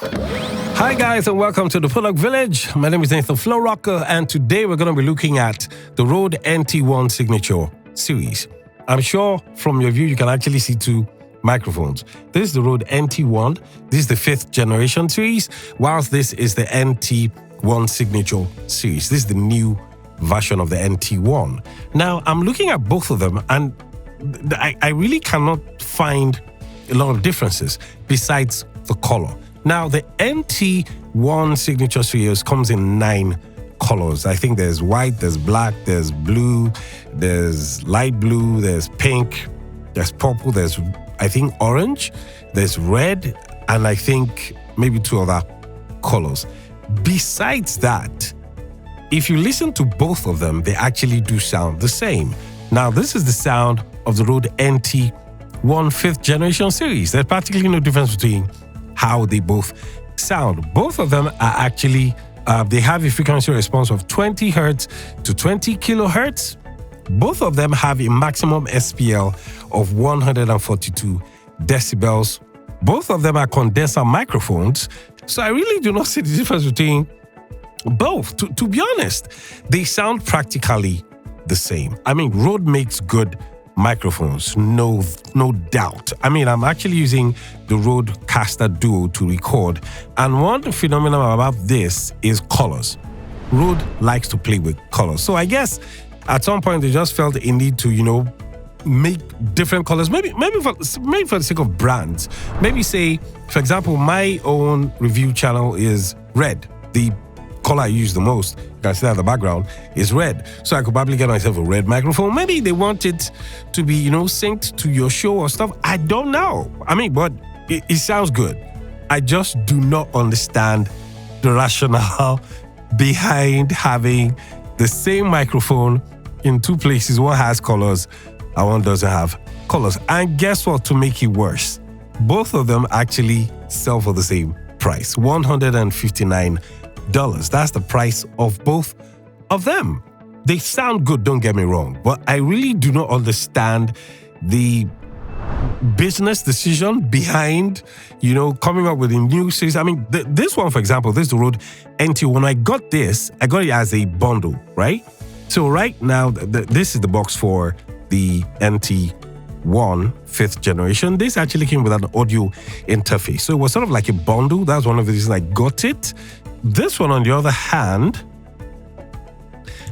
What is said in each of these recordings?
Hi guys, and welcome to the Product Village. My name is Nathan Flow Rocker, and today we're going to be looking at the Rode NT1 Signature Series. I'm sure from your view you can actually see two microphones. This is the Rode NT1. This is the 5th generation series, whilst this is the NT1 Signature Series. This is the new version of the NT1. Now, I'm looking at both of them, and I really cannot find a lot of differences besides the color. Now, the NT1 Signature Series comes in 9 colors. I think there's white, there's black, there's blue, there's light blue, there's pink, there's purple, there's, I think, orange, there's red, and I think maybe 2 other colors. Besides that, if you listen to both of them, they actually do sound the same. Now, this is the sound of the Rode NT1 5th generation series. There's practically no difference between how they both sound. Both of them are actually, they have a frequency response of 20 hertz to 20 kilohertz. Both of them have a maximum SPL of 142 decibels. Both of them are condenser microphones. So I really do not see the difference between both. To be honest, they sound practically the same. I mean, Rode makes good microphones, no doubt. I mean, I'm actually using the Rodecaster Duo to record, and one phenomenon about this is colors. Rode likes to play with colors, so I guess at some point they just felt a need to, make different colors. Maybe for the sake of brands. Maybe say, for example, my own review channel is red. The color I use the most, you can see that in the background, is red. So I could probably get myself a red microphone. Maybe they want it to be, synced to your show or stuff. I don't know. I mean, but it sounds good. I just do not understand the rationale behind having the same microphone in 2 places. One has colors and one doesn't have colors. And guess what, to make it worse? Both of them actually sell for the same price, $159. That's the price of both of them. They sound good, don't get me wrong, but I really do not understand the business decision behind, coming up with a new series. I mean, this one, for example, this is the Rode NT. When I got this, I got it as a bundle, right? So right now, this is the box for the NT1 5th generation. This actually came with an audio interface. So it was sort of like a bundle. That's one of the reasons I got it. This one, on the other hand,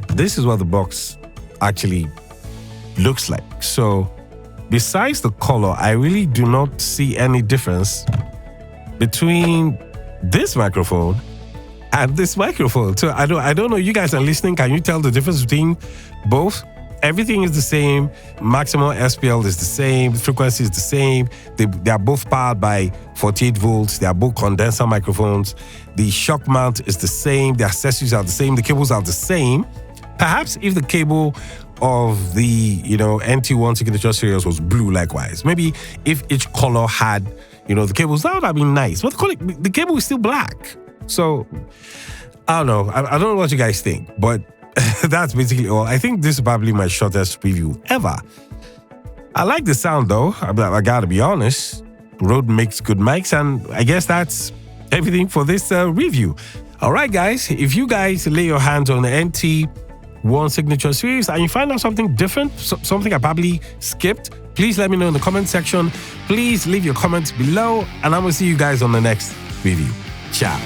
this is what the box actually looks like. So besides the color, I really do not see any difference between this microphone and this microphone. So I don't know, you guys are listening, can you tell the difference between both? Everything is the same. Maximum SPL is the same. Frequency is the same. They are both powered by 48 volts. They are both condenser microphones. The shock mount is the same. The accessories are the same. The cables are the same. Perhaps if the cable of the NT1 Signature Series was blue likewise. Maybe if each color had the cables, that would have been nice. But the cable is still black. So I don't know. I don't know what you guys think, but that's basically all. I think this is probably my shortest review ever. I like the sound though. I gotta be honest. Rode makes good mics, and I guess that's everything for this review. All right, guys. If you guys lay your hands on the NT1 Signature Series and you find out something different, something I probably skipped, please let me know in the comment section. Please leave your comments below, and I'm gonna see you guys on the next review. Ciao.